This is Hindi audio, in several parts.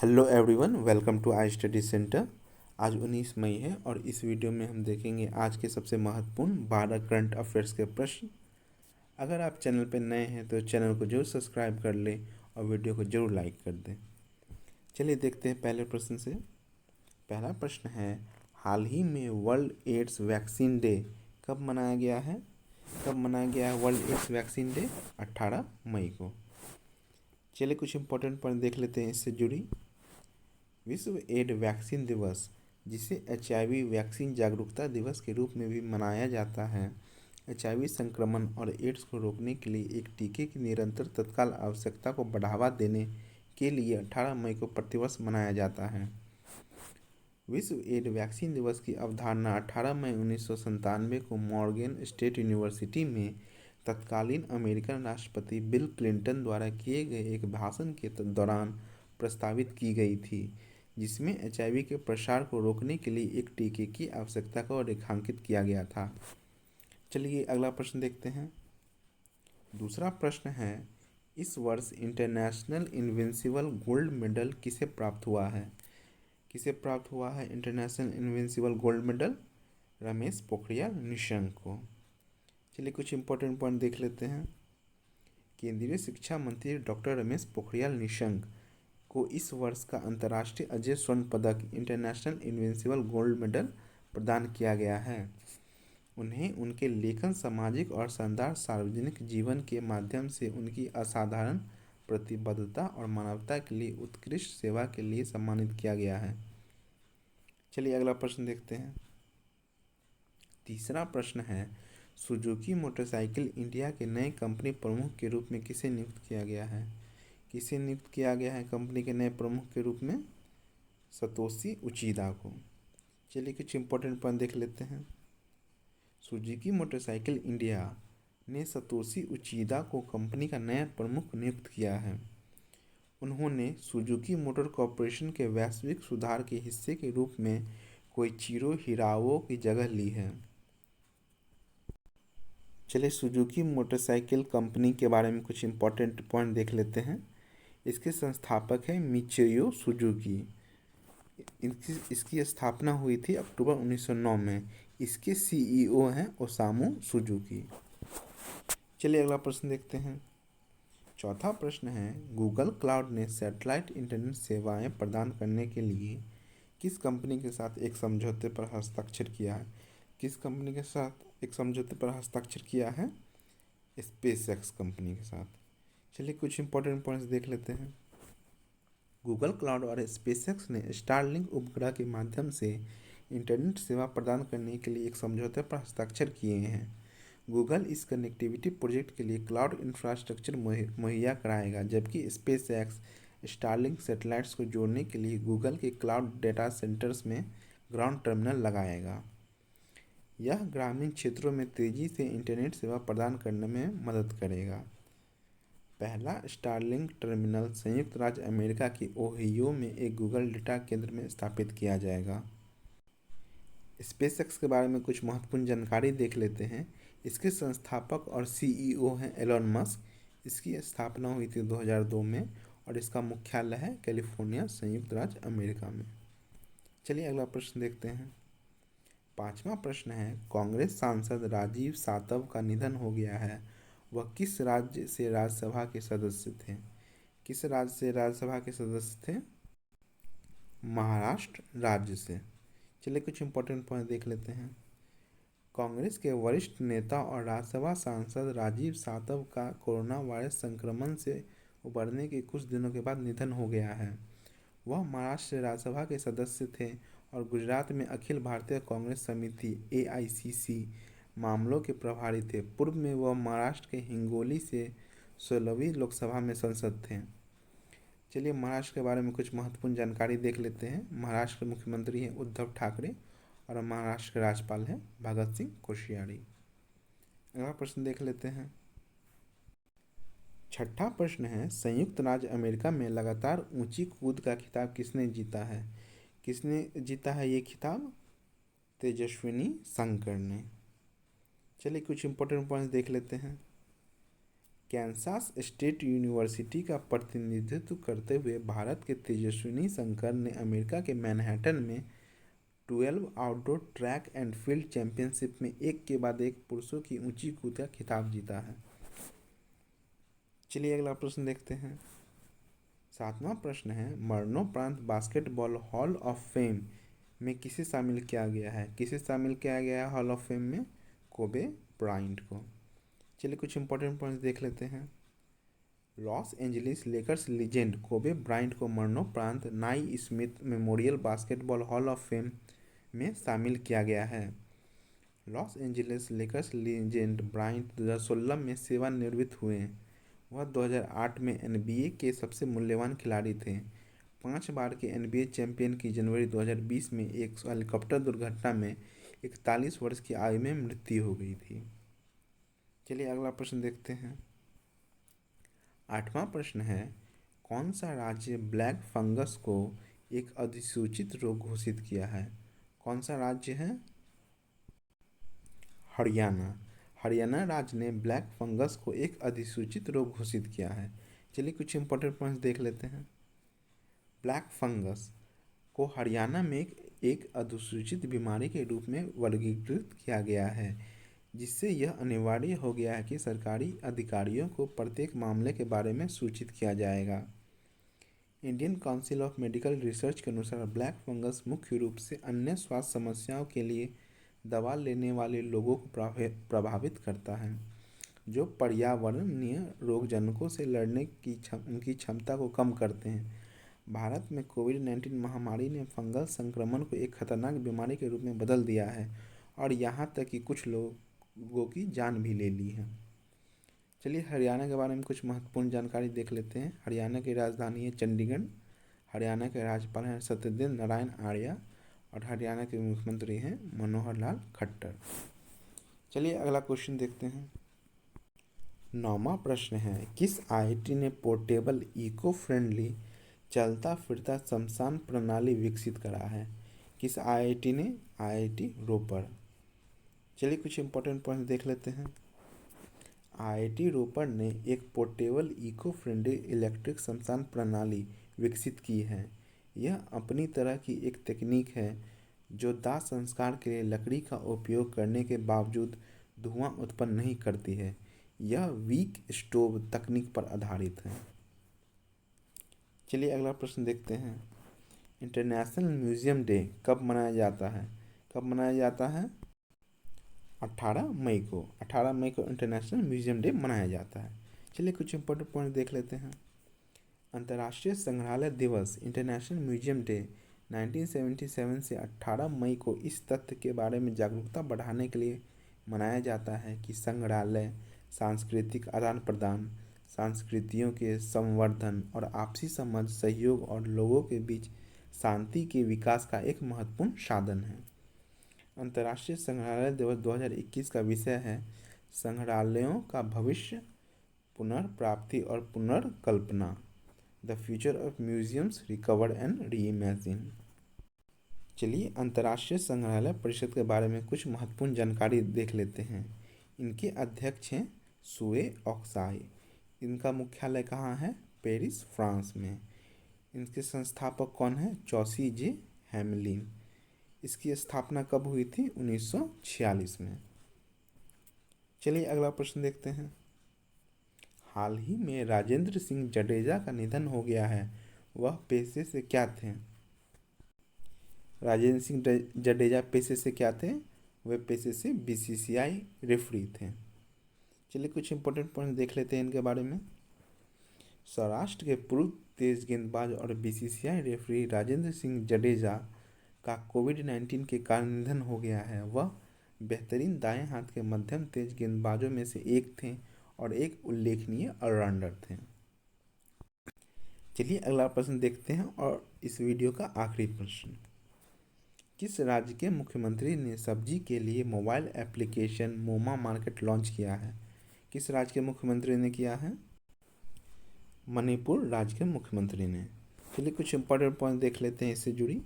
Hello everyone, welcome to I study centre. आज 19 मई है और इस वीडियो में हम देखेंगे आज के सबसे महत्वपूर्ण 12 करंट अफेयर्स के प्रश्न। अगर आप चैनल पर नए हैं तो चैनल को जरूर सब्सक्राइब कर लें और वीडियो को जरूर लाइक कर दें। चलिए देखते हैं पहले प्रश्न से। पहला प्रश्न है, हाल ही में वर्ल्ड एड्स वैक्सीन डे कब मनाया गया है? वर्ल्ड एड्स वैक्सीन डे 18 मई को। चलिए कुछ इंपॉर्टेंट पॉइंट देख लेते हैं इससे जुड़ी। विश्व एड वैक्सीन दिवस, जिसे HIV वैक्सीन जागरूकता दिवस के रूप में भी मनाया जाता है, HIV संक्रमण और एड्स को रोकने के लिए एक टीके की निरंतर तत्काल आवश्यकता को बढ़ावा देने के लिए 18 मई को प्रतिवर्ष मनाया जाता है। विश्व एड वैक्सीन दिवस की अवधारणा 18 मई 1997 को मॉर्गन स्टेट यूनिवर्सिटी में तत्कालीन अमेरिकन राष्ट्रपति बिल क्लिंटन द्वारा किए गए एक भाषण के दौरान प्रस्तावित की गई थी, जिसमें HIV के प्रसार को रोकने के लिए एक टीके की आवश्यकता को रेखांकित किया गया था। चलिए अगला प्रश्न देखते हैं। दूसरा प्रश्न है, इस वर्ष इंटरनेशनल इनविंसिबल गोल्ड मेडल किसे प्राप्त हुआ है? International invincible gold medal Ramesh Pokhriyal Nishank को। चलिए कुछ इंपॉर्टेंट पॉइंट देख लेते हैं। केंद्रीय शिक्षा मंत्री डॉक्टर रमेश पोखरियाल निशंक को इस वर्ष का अंतर्राष्ट्रीय अजय स्वर्ण पदक इंटरनेशनल इनविंसिबल गोल्ड मेडल प्रदान किया गया है। उन्हें उनके लेखन, सामाजिक और शानदार सार्वजनिक जीवन के माध्यम से उनकी असाधारण प्रतिबद्धता और मानवता के लिए उत्कृष्ट सेवा के लिए सम्मानित किया गया है। चलिए अगला प्रश्न देखते हैं। तीसरा प्रश्न है, सुजुकी मोटरसाइकिल इंडिया के नए कंपनी प्रमुख के रूप में किसे नियुक्त किया गया है? कंपनी के नए प्रमुख के रूप में सतोशी उचिदा को। चलिए कुछ इंपॉर्टेंट पॉइंट देख लेते हैं। सुजुकी मोटरसाइकिल इंडिया ने सतोशी उचिदा को कंपनी का नया प्रमुख नियुक्त किया है। उन्होंने सुजुकी मोटर कॉर्पोरेशन के वैश्विक सुधार के हिस्से के रूप में कोइचिरो हिराओ की जगह ली है। चलिए सुजुकी मोटरसाइकिल कंपनी के बारे में कुछ इंपॉर्टेंट पॉइंट देख लेते हैं। इसके संस्थापक हैं मिचियो सुजुकी। इसकी स्थापना हुई थी अक्टूबर 1909 में। इसके CEO हैं ओसामू सुजुकी। चलिए अगला प्रश्न देखते हैं। चौथा प्रश्न है, गूगल क्लाउड ने सैटेलाइट इंटरनेट सेवाएं प्रदान करने के लिए किस कंपनी के साथ एक समझौते पर हस्ताक्षर किया है? स्पेसएक्स कंपनी के साथ। चलिए कुछ इंपॉर्टेंट पॉइंट्स देख लेते हैं। गूगल क्लाउड और स्पेसएक्स ने स्टारलिंक उपग्रह के माध्यम से इंटरनेट सेवा प्रदान करने के लिए एक समझौते पर हस्ताक्षर किए हैं। गूगल इस कनेक्टिविटी प्रोजेक्ट के लिए क्लाउड इंफ्रास्ट्रक्चर मुहैया कराएगा, जबकि स्पेसएक्स स्टारलिंक सैटेलाइट्स को जोड़ने के लिए गूगल के क्लाउड डेटा सेंटर्स में ग्राउंड टर्मिनल लगाएगा। यह ग्रामीण क्षेत्रों में तेज़ी से इंटरनेट सेवा प्रदान करने में मदद करेगा। पहला स्टारलिंक टर्मिनल संयुक्त राज्य अमेरिका की ओहियो में एक गूगल डेटा केंद्र में स्थापित किया जाएगा। स्पेसएक्स के बारे में कुछ महत्वपूर्ण जानकारी देख लेते हैं। इसके संस्थापक और CEO हैं एलन मस्क। इसकी स्थापना हुई थी 2002 में और इसका मुख्यालय है कैलिफोर्निया, संयुक्त राज्य अमेरिका में। चलिए अगला प्रश्न देखते हैं। पांचवा प्रश्न है, कांग्रेस सांसद राजीव सातव का निधन हो गया है। वह किस राज्य से राज्यसभा के सदस्य थे? महाराष्ट्र राज्य से। चलिए कुछ इंपॉर्टेंट पॉइंट देख लेते हैं। कांग्रेस के वरिष्ठ नेता और राज्यसभा सांसद राजीव सातव का कोरोना वायरस संक्रमण से उबरने के कुछ दिनों के बाद निधन हो गया है। वह महाराष्ट्र राज्यसभा के सदस्य थे और गुजरात में अखिल भारतीय कांग्रेस समिति AICC मामलों के प्रभारी थे। पूर्व में वह महाराष्ट्र के हिंगोली से 16वीं लोकसभा में सांसद थे। चलिए महाराष्ट्र के बारे में कुछ महत्वपूर्ण जानकारी देख लेते हैं। महाराष्ट्र के मुख्यमंत्री हैं उद्धव ठाकरे और महाराष्ट्र के राज्यपाल हैं भगत सिंह कोश्यारी। अगला प्रश्न देख लेते हैं। छठा प्रश्न है, संयुक्त राज्य अमेरिका में लगातार ऊंची कूद का खिताब किसने जीता है? ये खिताब तेजस्विनी शंकर ने। चलिए कुछ इंपॉर्टेंट पॉइंट्स देख लेते हैं। कैंसास स्टेट यूनिवर्सिटी का प्रतिनिधित्व करते हुए भारत के तेजस्विनी शंकर ने अमेरिका के मैनहट्टन में 12 outdoor track and field championship में एक के बाद एक पुरुषों की ऊंची कूद का खिताब जीता है। चलिए अगला प्रश्न देखते हैं। 7वां प्रश्न है, मरणोपरांत बास्केटबॉल हॉल ऑफ फेम में किसे शामिल किया गया है? किसे शामिल किया गया है हॉल ऑफ फेम में? कोबे ब्रायंट को। चलिए कुछ इंपॉर्टेंट पॉइंट्स देख लेते हैं। Los Angeles Lakers legend Kobe Bryant को मरणोपरांत नाई Smith memorial basketball hall of fame में शामिल किया गया है। Los Angeles Lakers legend Bryant 2016 में सेवानिवृत्त हुए। वह 2008 में एनबीए के सबसे मूल्यवान खिलाड़ी थे। 5 बार के एनबीए चैंपियन की जनवरी 2020 में एक हेलीकॉप्टर दुर्घटना में 41 वर्ष की आयु में मृत्यु हो गई थी। चलिए अगला प्रश्न देखते हैं। 8वां प्रश्न है, कौन सा राज्य ब्लैक फंगस को एक अधिसूचित रोग घोषित किया है? कौन सा राज्य है? हरियाणा। हरियाणा राज्य ने ब्लैक फंगस को एक अधिसूचित रोग घोषित किया है। चलिए कुछ इंपॉर्टेंट पॉइंट्स देख लेते हैं। ब्लैक फंगस को हरियाणा में एक अधिसूचित बीमारी के रूप में वर्गीकृत किया गया है, जिससे यह अनिवार्य हो गया है कि सरकारी अधिकारियों को प्रत्येक मामले के बारे में सूचित किया जाएगा। Indian council of medical research के अनुसार ब्लैक फंगस मुख्य रूप से अन्य स्वास्थ्य समस्याओं के लिए दवा लेने वाले लोगों को प्रभावित करता है, जो पर्यावरणीय रोगजनकों से लड़ने की उनकी क्षमता को कम करते हैं। भारत में कोविड-19 महामारी ने फंगल संक्रमण को एक खतरनाक बीमारी के रूप में बदल दिया है और यहाँ तक कि कुछ लोगों की जान भी ले ली है। चलिए हरियाणा के बारे में कुछ महत्वपूर्ण जानकारी देख लेते हैं। हरियाणा की राजधानी है चंडीगढ़। हरियाणा के राज्यपाल हैं सत्यदेव नारायण आर्य और हरियाणा के मुख्यमंत्री हैं मनोहर लाल खट्टर। चलिए अगला क्वेश्चन देखते हैं। 9वां प्रश्न है, किस आईआईटी ने पोर्टेबल इको फ्रेंडली चलता फिरता शमशान प्रणाली विकसित करा है? किस आईआईटी ने? आईआईटी रोपड़। चलिए कुछ इंपॉर्टेंट पॉइंट देख लेते हैं। आईआईटी रोपड़ ने एक पोर्टेबल इको फ्रेंडली इलेक्ट्रिक शमशान प्रणाली विकसित की है। यह अपनी तरह की एक तकनीक है जो दाह संस्कार के लिए लकड़ी का उपयोग करने के बावजूद धुआं उत्पन्न नहीं करती है। यह वीक स्टोव तकनीक पर आधारित है। चलिए अगला प्रश्न देखते हैं। इंटरनेशनल म्यूजियम डे कब मनाया जाता है? कब मनाया जाता है? 18 मई को। 18 मई को इंटरनेशनल म्यूजियम डे मनाया जाता है। चलिए कुछ इंपॉर्टेंट पॉइंट देख लेते हैं। अंतर्राष्ट्रीय संग्रहालय दिवस इंटरनेशनल म्यूजियम डे 1977 से 18 मई को इस तथ्य के बारे में जागरूकता बढ़ाने के लिए मनाया जाता है कि संग्रहालय सांस्कृतिक आदान प्रदान, संस्कृतियों के संवर्धन और आपसी समझ, सहयोग और लोगों के बीच शांति के विकास का एक महत्वपूर्ण साधन है। अंतर्राष्ट्रीय संग्रहालय दिवस 2021 का विषय है संग्रहालयों का भविष्य, पुनर्प्राप्ति और पुनर्कल्पना, the future of museums recover and reimagine. चलिए अंतर्राष्ट्रीय संग्रहालय परिषद के बारे में कुछ महत्वपूर्ण जानकारी देख लेते हैं। इनके अध्यक्ष हैं सुए ऑक्साई। इनका मुख्यालय कहाँ है? पेरिस, फ्रांस में। इनके संस्थापक कौन है? चौसी जे हैमलिन। इसकी स्थापना कब हुई थी? 1946 में। चलिए अगला प्रश्न देखते हैं। हाल ही में राजेंद्र सिंह जडेजा का निधन हो गया है, वह पेशे से क्या थे? राजेंद्र सिंह जडेजा पेशे से क्या थे? वे पेशे से बीसीसीआई रेफरी थे। चलिए कुछ इंपॉर्टेंट पॉइंट देख लेते हैं इनके बारे में। सौराष्ट्र के पूर्व तेज गेंदबाज और बीसीसीआई रेफरी राजेंद्र सिंह जडेजा का कोविड-19 के कारण निधन हो गया है। वह बेहतरीन दाएं हाथ के मध्यम तेज गेंदबाजों में से एक थे और एक उल्लेखनीय ऑलराउंडर थे। चलिए अगला प्रश्न देखते हैं और इस वीडियो का आखिरी प्रश्न। किस राज्य के मुख्यमंत्री ने सब्जी के लिए मोबाइल एप्लीकेशन मोमा मार्केट लॉन्च किया है? किस राज्य के मुख्यमंत्री ने किया है? मणिपुर राज्य के मुख्यमंत्री ने। चलिए कुछ इंपॉर्टेंट पॉइंट देख लेते हैं इससे जुड़ी।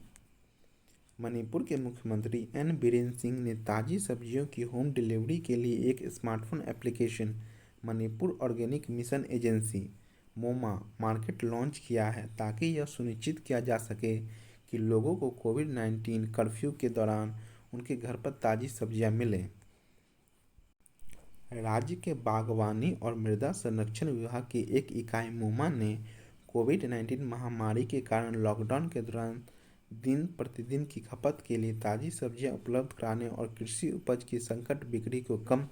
मणिपुर के मुख्यमंत्री एन बीरेन सिंह ने ताज़ी सब्जियों की होम डिलीवरी के लिए एक smartphone application Manipur organic mission agency MOMA market launch किया है ताकि यह सुनिश्चित किया जा सके कि लोगों को कोविड-19 कर्फ्यू के दौरान उनके घर पर ताज़ी सब्जियां मिलें। राज्य के बागवानी और मृदा संरक्षण विभाग की एक इकाई मोमा ने कोविड-19 महामारी के कारण लॉकडाउन के दौरान दिन प्रतिदिन की खपत के लिए ताज़ी सब्जियां उपलब्ध कराने और कृषि उपज की संकट बिक्री को कम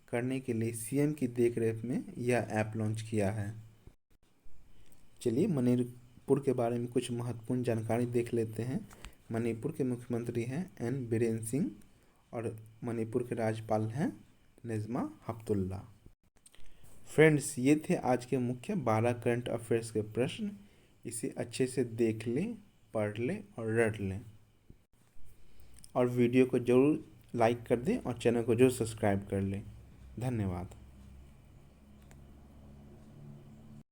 करने के लिए सीएम की देखरेख में यह ऐप लॉन्च किया है। चलिए मणिपुर के बारे में कुछ महत्वपूर्ण जानकारी देख लेते हैं। मणिपुर के मुख्यमंत्री हैं एन बीरेन सिंह और मणिपुर के राज्यपाल हैं नज़मा हेपतुल्ला। फ्रेंड्स, ये थे आज के मुख्य 12 करंट अफेयर्स के प्रश्न। इसे अच्छे से देख लें, पढ़ लें और रट लें और वीडियो को जरूर लाइक कर दें और चैनल को जरूर सब्सक्राइब कर लें। धन्यवाद।